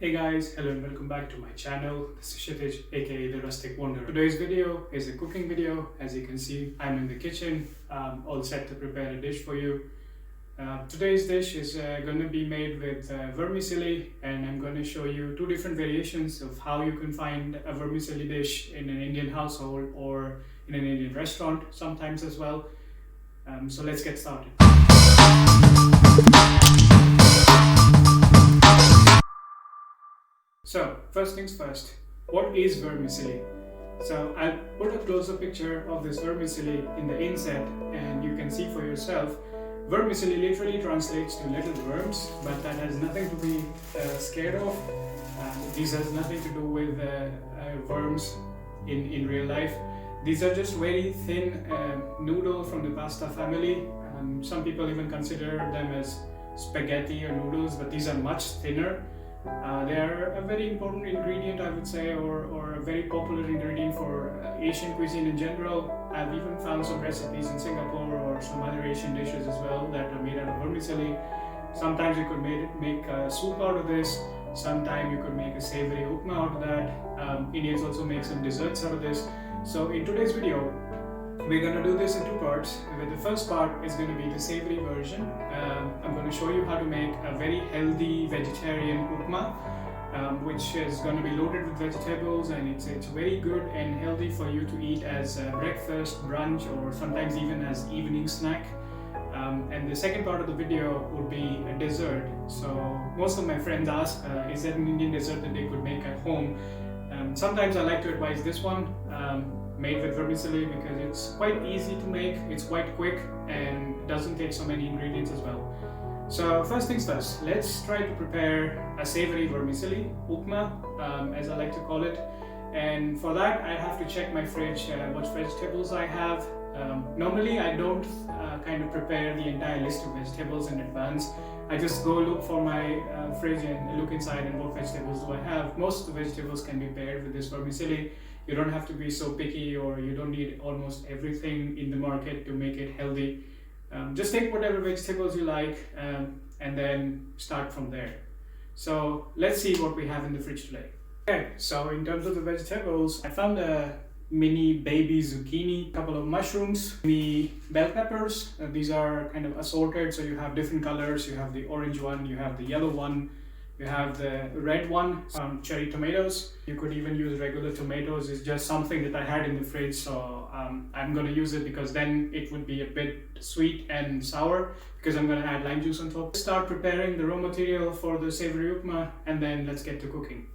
Hey guys, hello and welcome back to my channel. This is Kshitij, aka the Rustic Wonder. Today's video is a cooking video. As you can see, I'm in the kitchen, all set to prepare a dish for you. Today's dish is going to be made with vermicelli, and I'm going to show you two different variations of how you can find a vermicelli dish in an Indian household or in an Indian restaurant sometimes as well. So let's get started. So, first things first, what is vermicelli? So, I'll put a closer picture of this vermicelli in the inset and you can see for yourself. Vermicelli literally translates to little worms, but that has nothing to be scared of. This has nothing to do with worms in real life. These are just very thin noodle from the pasta family. Some people even consider them as spaghetti or noodles, but these are much thinner. They are a very important ingredient, I would say, or a very popular ingredient for Asian cuisine in general. I've even found some recipes in Singapore or some other Asian dishes as well that are made out of vermicelli. Sometimes you could make a soup out of this. Sometimes you could make a savory upma out of that. Indians also make some desserts out of this. So in today's video, we're going to do this in two parts. The first part is going to be the savory version. I'm going to show you how to make a very healthy vegetarian upma, which is going to be loaded with vegetables, and it's very good and healthy for you to eat as a breakfast, brunch, or sometimes even as evening snack. And the second part of the video would be a dessert. So most of my friends ask, is there an Indian dessert that they could make at home? Sometimes I like to advise this one. Made with vermicelli because it's quite easy to make, it's quite quick, and doesn't take so many ingredients as well. So first things first, let's try to prepare a savory vermicelli, upma, as I like to call it. And for that I have to check my fridge, what vegetables I have. Normally I don't kind of prepare the entire list of vegetables in advance. I just go look for my fridge and look inside and what vegetables do I have. Most of the vegetables can be paired with this vermicelli. You don't have to be so picky, or you don't need almost everything in the market to make it healthy. Just take whatever vegetables you like and then start from there. So let's see what we have in the fridge today. Okay, so in terms of the vegetables, I found a mini baby zucchini, a couple of mushrooms, mini bell peppers. These are kind of assorted, so you have different colors. You have the orange one, you have the yellow one, you have the red one, some cherry tomatoes. You could even use regular tomatoes. It's just something that I had in the fridge, so I'm going to use it because then it would be a bit sweet and sour because I'm going to add lime juice on top. Start preparing the raw material for the savory upma, and then let's get to cooking.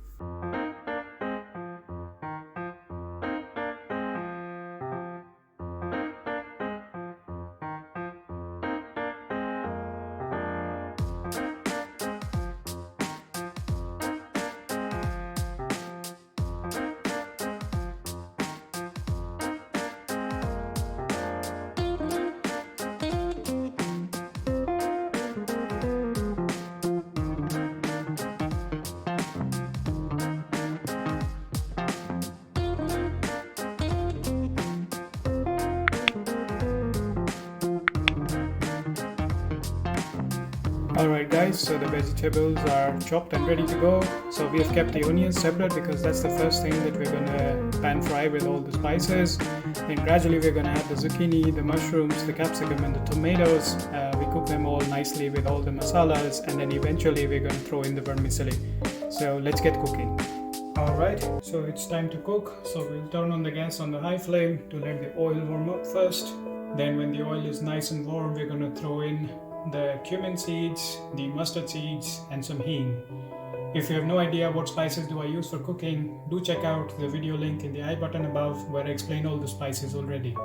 Alright guys, so the vegetables are chopped and ready to go. So we have kept the onions separate because that's the first thing that we're going to pan fry with all the spices. Then gradually we're going to add the zucchini, the mushrooms, the capsicum and the tomatoes. We cook them all nicely with all the masalas, and then eventually we're going to throw in the vermicelli. So let's get cooking. Alright, so it's time to cook. So we'll turn on the gas on the high flame to let the oil warm up first. Then when the oil is nice and warm, we're going to throw in the cumin seeds, the mustard seeds, and some hing. If you have no idea what spices do I use for cooking, do check out the video link in the I button above where I explain all the spices already.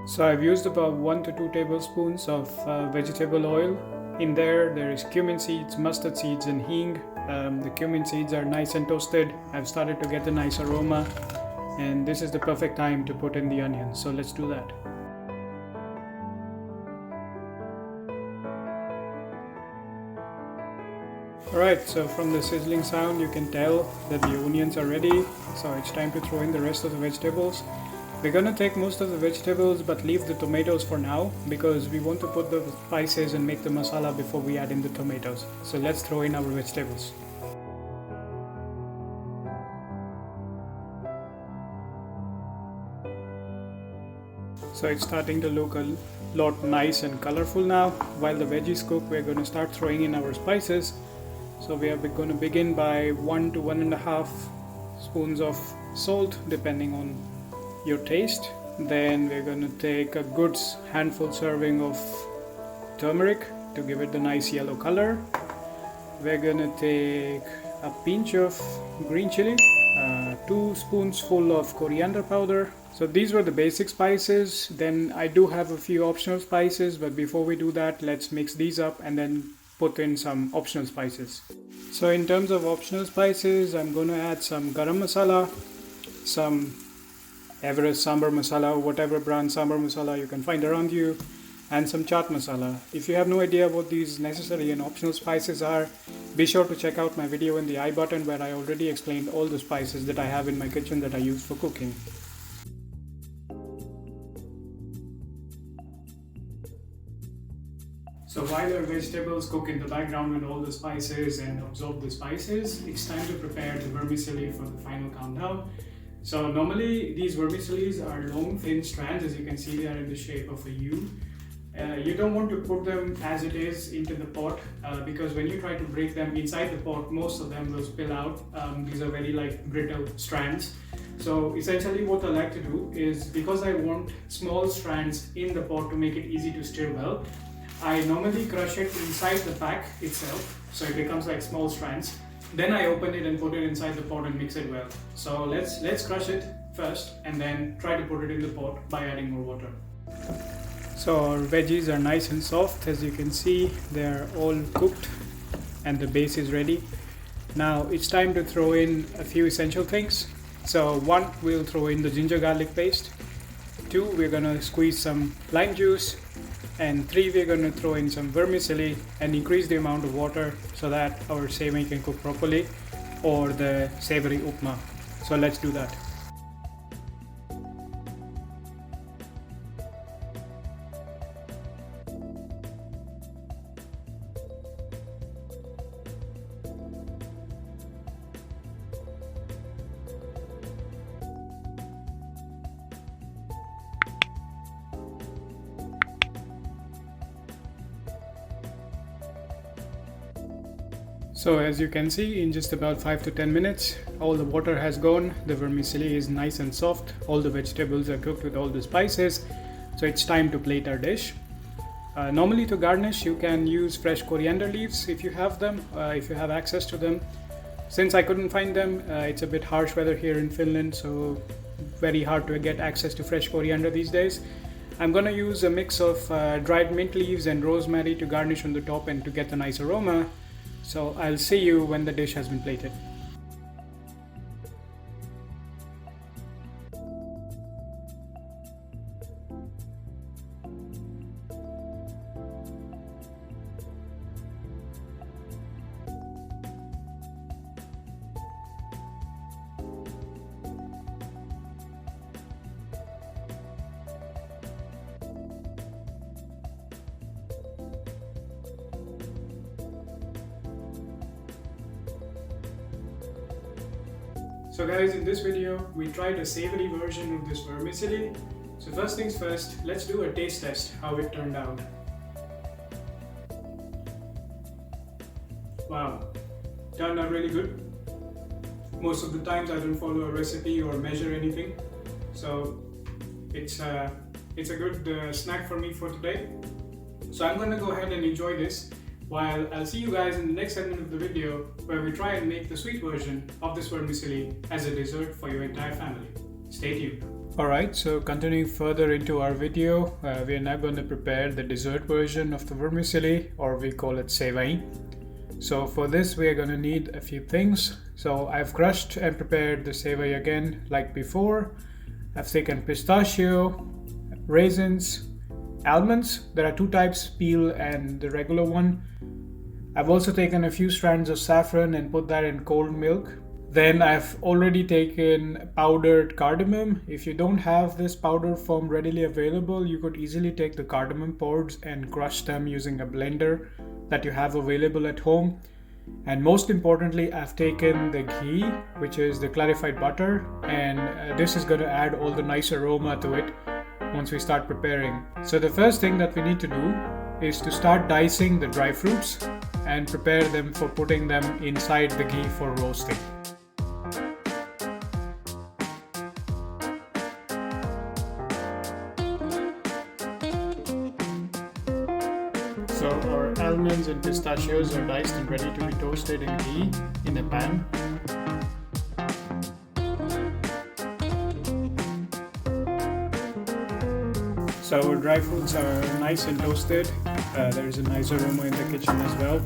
So I've used about 1 to 2 tablespoons of vegetable oil. In there is cumin seeds, mustard seeds, and hing. The cumin seeds are nice and toasted. I've started to get a nice aroma, and this is the perfect time to put in the onions. So let's do that. Alright, so from the sizzling sound you can tell that the onions are ready, so it's time to throw in the rest of the vegetables. We're gonna take most of the vegetables but leave the tomatoes for now because we want to put the spices and make the masala before we add in the tomatoes. So let's throw in our vegetables. So it's starting to look a lot nice and colorful now. While the veggies cook, we're going to start throwing in our spices. So we are going to begin by 1 to 1.5 spoons of salt depending on your taste. Then we're going to take a good handful serving of turmeric to give it the nice yellow color. We're going to take a pinch of green chili, 2 spoons full of coriander powder. So these were the basic spices. Then I do have a few optional spices, but before we do that, let's mix these up and then put in some optional spices. So in terms of optional spices, I'm going to add some garam masala, some Everest sambar masala, whatever brand sambar masala you can find around you, and some chaat masala. If you have no idea what these necessary and optional spices are, be sure to check out my video in the I button where I already explained all the spices that I have in my kitchen that I use for cooking. So while our vegetables cook in the background with all the spices and absorb the spices, it's time to prepare the vermicelli for the final countdown. So normally these vermicellis are long thin strands. As you can see, they are in the shape of a U. You don't want to put them as it is into the pot because when you try to break them inside the pot, most of them will spill out. These are very brittle strands. So essentially what I like to do is, because I want small strands in the pot to make it easy to stir well, I normally crush it inside the pack itself, so it becomes like small strands. Then I open it and put it inside the pot and mix it well. So let's crush it first and then try to put it in the pot by adding more water. So our veggies are nice and soft. As you can see, they are all cooked and the base is ready. Now it's time to throw in a few essential things. So 1, we'll throw in the ginger garlic paste. 2, we're gonna squeeze some lime juice. And 3, we're going to throw in some vermicelli and increase the amount of water so that our sewai can cook properly, or the savory upma. So let's do that. So as you can see, in just about 5 to 10 minutes, all the water has gone, the vermicelli is nice and soft, all the vegetables are cooked with all the spices, so it's time to plate our dish. Normally to garnish, you can use fresh coriander leaves if you have them, if you have access to them. Since I couldn't find them, it's a bit harsh weather here in Finland, so very hard to get access to fresh coriander these days. I'm gonna use a mix of dried mint leaves and rosemary to garnish on the top and to get a nice aroma. So I'll see you when the dish has been plated. So guys, in this video, we tried a savory version of this vermicelli. So first things first, let's do a taste test, how it turned out. Wow, turned out really good. Most of the times I don't follow a recipe or measure anything. So it's a good snack for me for today. So I'm going to go ahead and enjoy this, while I'll see you guys in the next segment of the video where we try and make the sweet version of this vermicelli as a dessert for your entire family. Stay tuned. Alright, so continuing further into our video, we are now going to prepare the dessert version of the vermicelli, or we call it Sewai. So for this we are going to need a few things. So I've crushed and prepared the Sewai again like before. I've taken pistachio, raisins, almonds. There are 2 types, peel and the regular one. I've also taken a few strands of saffron and put that in cold milk. Then I've already taken powdered cardamom. If you don't have this powder form readily available, you could easily take the cardamom pods and crush them using a blender that you have available at home. And most importantly, I've taken the ghee, which is the clarified butter, and this is going to add all the nice aroma to it once we start preparing. So the first thing that we need to do is to start dicing the dry fruits and prepare them for putting them inside the ghee for roasting. So our almonds and pistachios are diced and ready to be toasted in ghee in a pan. So our dry fruits are nice and toasted. There is a nice aroma in the kitchen as well.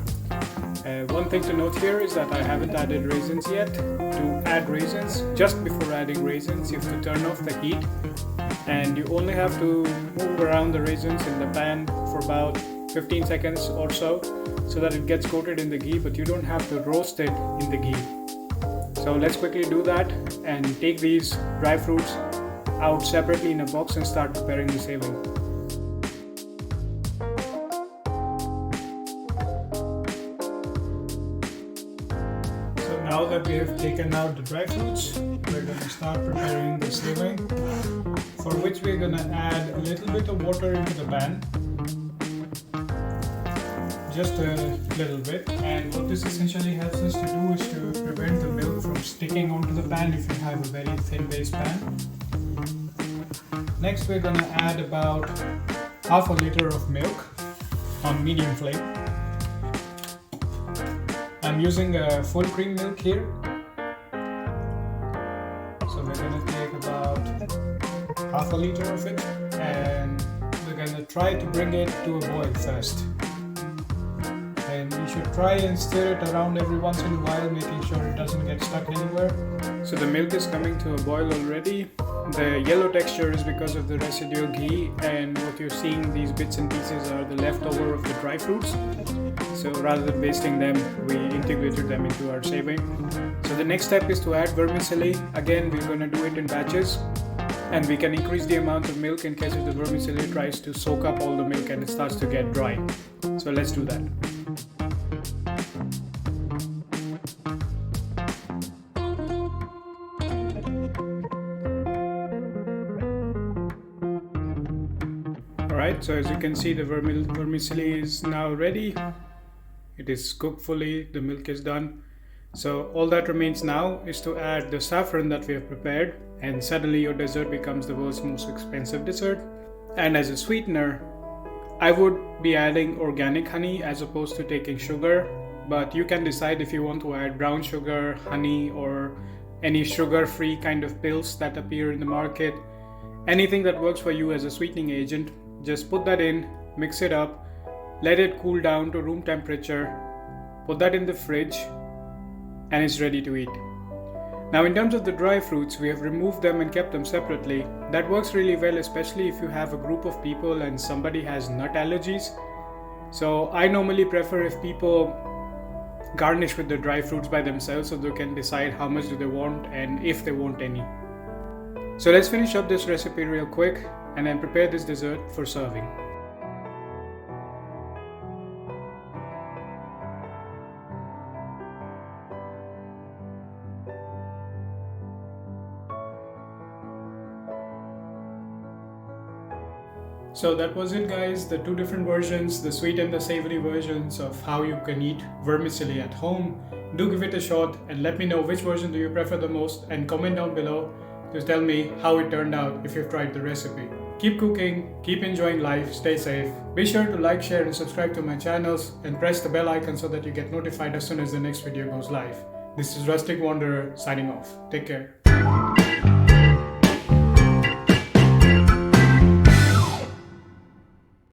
One thing to note here is that I haven't added raisins yet. To add raisins, just before adding raisins, you have to turn off the heat, and you only have to move around the raisins in the pan for about 15 seconds or so that it gets coated in the ghee, but you don't have to roast it in the ghee. So let's quickly do that and take these dry fruits out separately in a box and start preparing the savory. So now that we have taken out the dry fruits, we're going to start preparing the sewai, for which we're going to add a little bit of water into the pan. Just a little bit, and what this essentially helps us to do is to prevent the milk from sticking onto the pan if you have a very thin base pan. Next we're going to add about half a liter of milk on medium flame. I'm using a full cream milk here, so we're going to take about half a liter of it, and we're going to try to bring it to a boil first. And you should try and stir it around every once in a while, making sure it doesn't get stuck anywhere. So the milk is coming to a boil already. The yellow texture is because of the residual ghee, and what you're seeing, these bits and pieces are the leftover of the dry fruits. So rather than wasting them, we integrated them into our savory. So the next step is to add vermicelli. Again, we're going to do it in batches, and we can increase the amount of milk in case if the vermicelli tries to soak up all the milk and it starts to get dry. So let's do that. Alright, so as you can see, the vermicelli is now ready. It is cooked fully, the milk is done. So all that remains now is to add the saffron that we have prepared, and suddenly your dessert becomes the world's most expensive dessert. And as a sweetener, I would be adding organic honey as opposed to taking sugar, but you can decide if you want to add brown sugar, honey, or any sugar-free kind of pills that appear in the market. Anything that works for you as a sweetening agent, just put that in, mix it up, let it cool down to room temperature, put that in the fridge, and it's ready to eat. Now in terms of the dry fruits, we have removed them and kept them separately. That works really well, especially if you have a group of people and somebody has nut allergies. So I normally prefer if people garnish with the dry fruits by themselves, so they can decide how much do they want and if they want any. So let's finish up this recipe real quick and then prepare this dessert for serving. So that was it, guys, the two different versions, the sweet and the savory versions of how you can eat vermicelli at home. Do give it a shot and let me know which version do you prefer the most, and comment down below to tell me how it turned out if you've tried the recipe. Keep cooking, keep enjoying life, stay safe. Be sure to like, share and subscribe to my channels, and press the bell icon so that you get notified as soon as the next video goes live. This is Rustic Wanderer signing off. Take care.